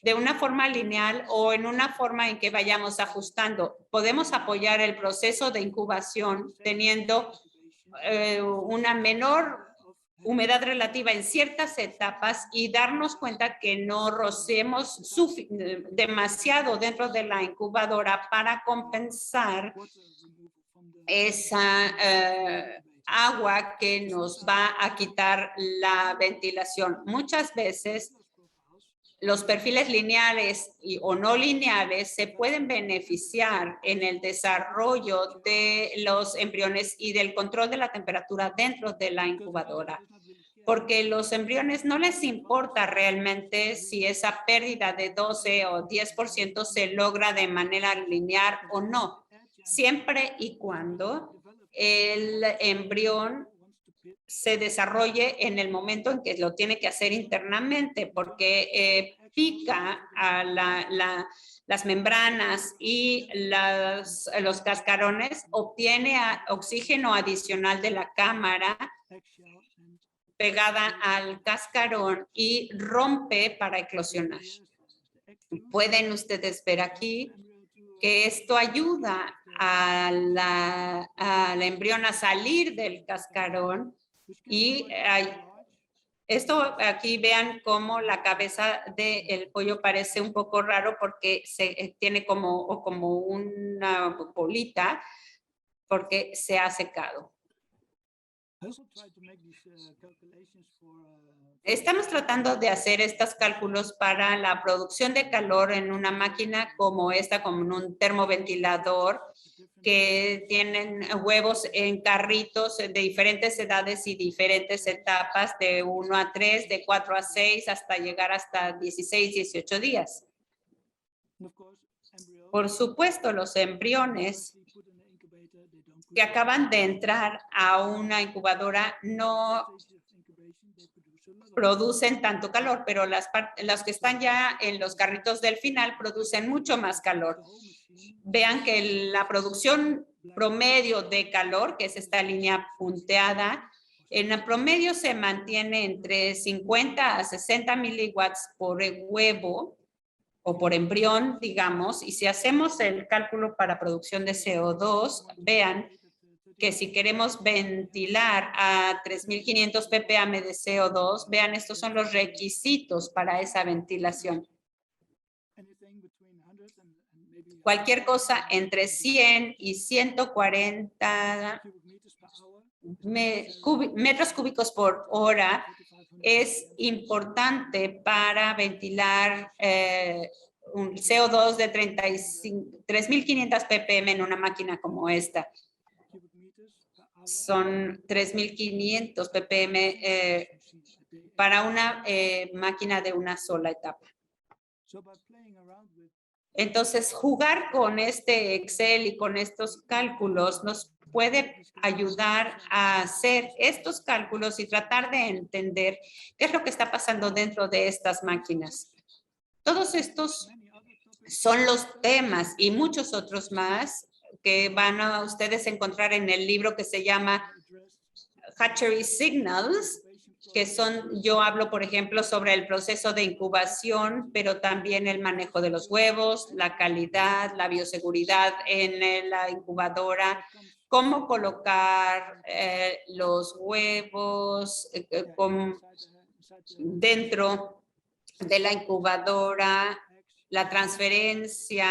de una forma lineal o en una forma en que vayamos ajustando. Podemos apoyar el proceso de incubación teniendo una menor humedad relativa en ciertas etapas y darnos cuenta que no rociemos demasiado dentro de la incubadora para compensar esa agua que nos va a quitar la ventilación. Muchas veces los perfiles lineales o no lineales se pueden beneficiar en el desarrollo de los embriones y del control de la temperatura dentro de la incubadora, porque los embriones no les importa realmente si esa pérdida de 12 o 10% se logra de manera lineal o no, siempre y cuando el embrión se desarrolle en el momento en que lo tiene que hacer internamente, porque pica a las membranas y los cascarones, obtiene oxígeno adicional de la cámara pegada al cascarón y rompe para eclosionar. Pueden ustedes ver aquí que esto ayuda al embrión a salir del cascarón y esto aquí vean cómo la cabeza del pollo parece un poco raro porque tiene como una bolita porque se ha secado. Estamos tratando de hacer estos cálculos para la producción de calor en una máquina como esta, como en un termoventilador, que tienen huevos en carritos de diferentes edades y diferentes etapas, de 1 a 3, de 4 a 6, hasta llegar hasta 16, 18 días. Por supuesto, los embriones que acaban de entrar a una incubadora no producen tanto calor, pero las que están ya en los carritos del final producen mucho más calor. Vean que la producción promedio de calor, que es esta línea punteada, en el promedio se mantiene entre 50 a 60 miliwatts por huevo o por embrión, digamos, y si hacemos el cálculo para producción de CO2, vean que si queremos ventilar a 3.500 ppm de CO2, vean, estos son los requisitos para esa ventilación. Cualquier cosa entre 100 y 140 metros cúbicos por hora es importante para ventilar un CO2 de 3.500 ppm en una máquina como esta. Son 3.500 ppm para una máquina de una sola etapa. Entonces, jugar con este Excel y con estos cálculos nos puede ayudar a hacer estos cálculos y tratar de entender qué es lo que está pasando dentro de estas máquinas. Todos estos son los temas y muchos otros más que van a ustedes encontrar en el libro que se llama Hatchery Signals, que yo hablo, por ejemplo, sobre el proceso de incubación, pero también el manejo de los huevos, la calidad, la bioseguridad en la incubadora, cómo colocar los huevos dentro de la incubadora, la transferencia,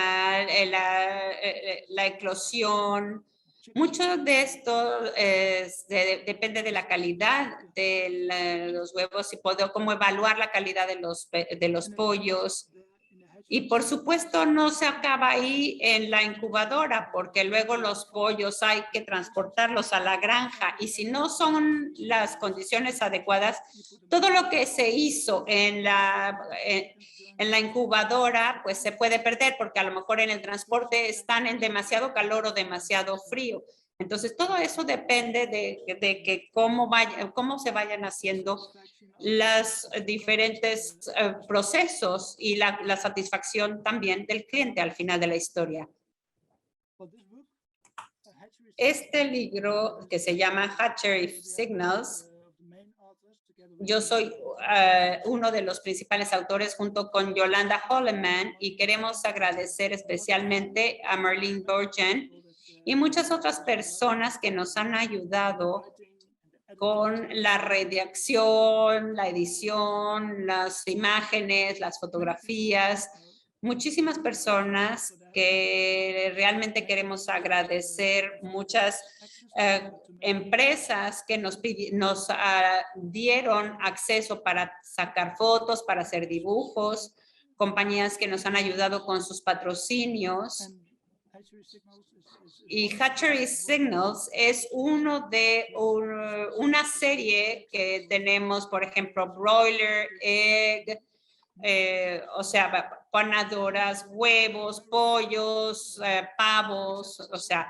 la eclosión. Mucho de esto depende de la calidad de los huevos y cómo evaluar la calidad de los pollos. Y por supuesto no se acaba ahí en la incubadora, porque luego los pollos hay que transportarlos a la granja y si no son las condiciones adecuadas, todo lo que se hizo en la incubadora pues se puede perder porque a lo mejor en el transporte están en demasiado calor o demasiado frío. Entonces todo eso depende de que cómo se vayan haciendo los diferentes procesos y la satisfacción también del cliente al final de la historia. Este libro que se llama Hatchery Signals, yo soy uno de los principales autores junto con Yolanda Holleman y queremos agradecer especialmente a Marlene Borgen y muchas otras personas que nos han ayudado con la redacción, la edición, las imágenes, las fotografías. Muchísimas personas que realmente queremos agradecer, muchas empresas que nos dieron acceso para sacar fotos, para hacer dibujos, compañías que nos han ayudado con sus patrocinios. Y Hatchery Signals es uno de una serie que tenemos, por ejemplo, broiler, egg, o sea, panadoras, huevos, pollos, pavos, o sea,